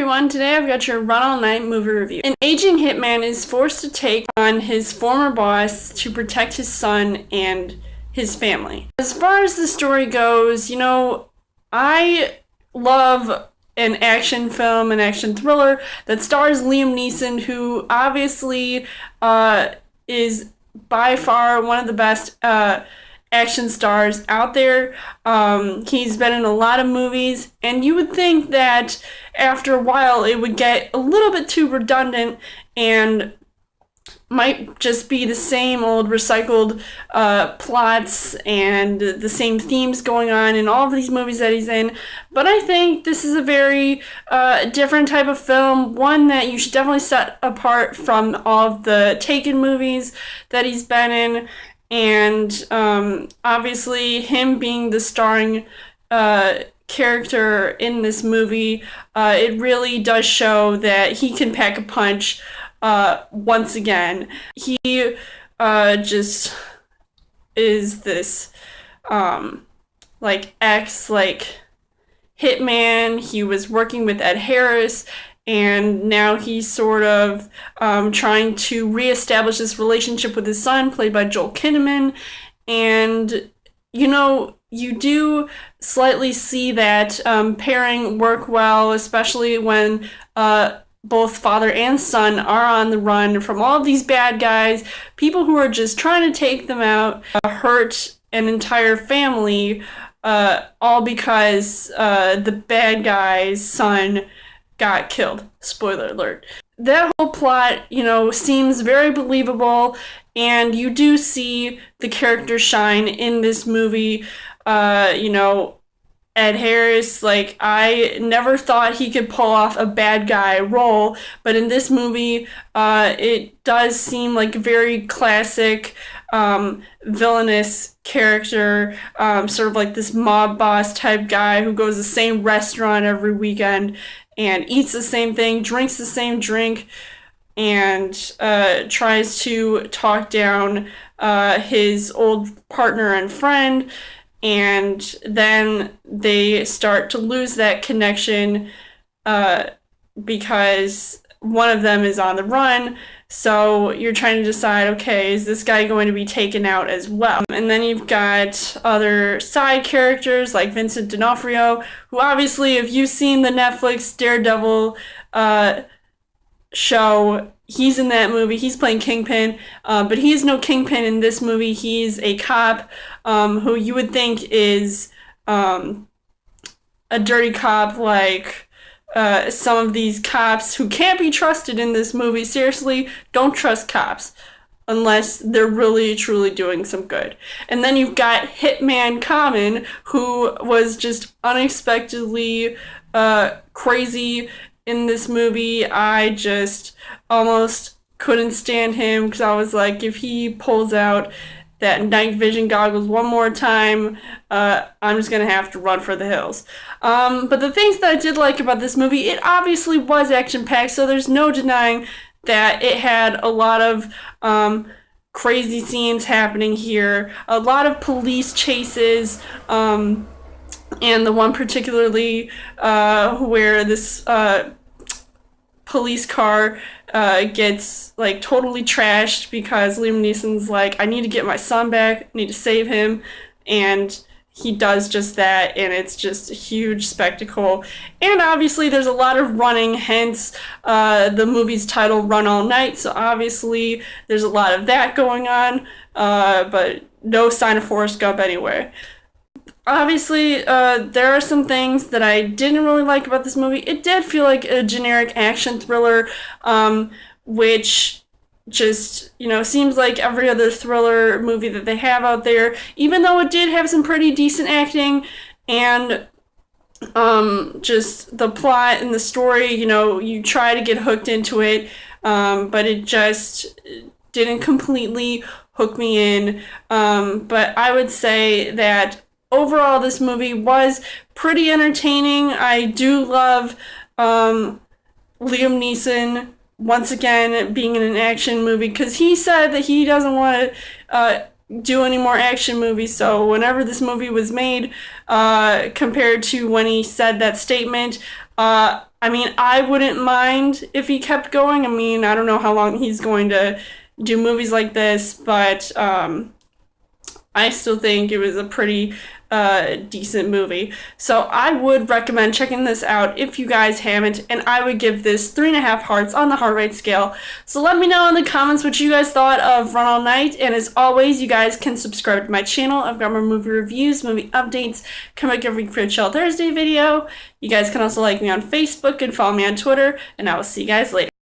everyone, today I've got your Run All Night movie review. An aging hitman is forced to take on his former boss to protect his son and his family. As far as the story goes, I love an action film, an action thriller that stars Liam Neeson, who obviously is by far one of the best action stars out there. He's been in a lot of movies, and you would think that after a while it would get a little bit too redundant and might just be the same old recycled plots and the same themes going on in all of these movies that he's in. But I think this is a very different type of film, one that you should definitely set apart from all of the Taken movies that he's been in. And obviously him being the starring character in this movie, it really does show that he can pack a punch once again. He just is this hitman. He was working with Ed Harris, and now he's sort of trying to reestablish this relationship with his son, played by Joel Kinnaman. And, you do slightly see that pairing work well, especially when both father and son are on the run from all of these bad guys, people who are just trying to take them out, hurt an entire family, all because the bad guy's son got killed. Spoiler alert. That whole plot, seems very believable, and you do see the character shine in this movie. Ed Harris, I never thought he could pull off a bad guy role, but in this movie, it does seem like a very classic villainous character, sort of like this mob boss type guy who goes to the same restaurant every weekend and eats the same thing, drinks the same drink, and tries to talk down his old partner and friend. And then they start to lose that connection because one of them is on the run. So you're trying to decide, okay, is this guy going to be taken out as well? And then you've got other side characters like Vincent D'Onofrio, who obviously, if you've seen the Netflix Daredevil show, he's in that movie. He's playing Kingpin, but he's no Kingpin in this movie. He's a cop who you would think is a dirty cop, like some of these cops who can't be trusted in this movie. Seriously, don't trust cops unless they're really, truly doing some good. And then you've got Hitman Common, who was just unexpectedly crazy in this movie. I just almost couldn't stand him because I was like, if he pulls out that night vision goggles one more time, I'm just gonna have to run for the hills. But the things that I did like about this movie, it obviously was action-packed, so there's no denying that it had a lot of crazy scenes happening here, a lot of police chases, and the one particularly where this police car gets totally trashed because Liam Neeson's like, I need to get my son back, I need to save him, and he does just that, and it's just a huge spectacle. And obviously there's a lot of running, hence the movie's title, Run All Night, so obviously there's a lot of that going on, but no sign of Forrest Gump anywhere. Obviously, there are some things that I didn't really like about this movie. It did feel like a generic action thriller, which just, seems like every other thriller movie that they have out there, even though it did have some pretty decent acting and just the plot and the story, you try to get hooked into it, but it just didn't completely hook me in. But I would say that overall, this movie was pretty entertaining. I do love Liam Neeson, once again, being in an action movie, because he said that he doesn't want to do any more action movies, so whenever this movie was made, compared to when he said that statement, I I mean, I wouldn't mind if he kept going. I mean, I don't know how long he's going to do movies like this, but I still think it was a pretty decent movie. So I would recommend checking this out if you guys haven't, and I would give this 3.5 hearts on the heart rate scale. So let me know in the comments what you guys thought of Run All Night, and as always, you guys can subscribe to my channel. I've got more movie reviews, movie updates, come back every week for a Chill Thursday video. You guys can also like me on Facebook and follow me on Twitter, and I will see you guys later.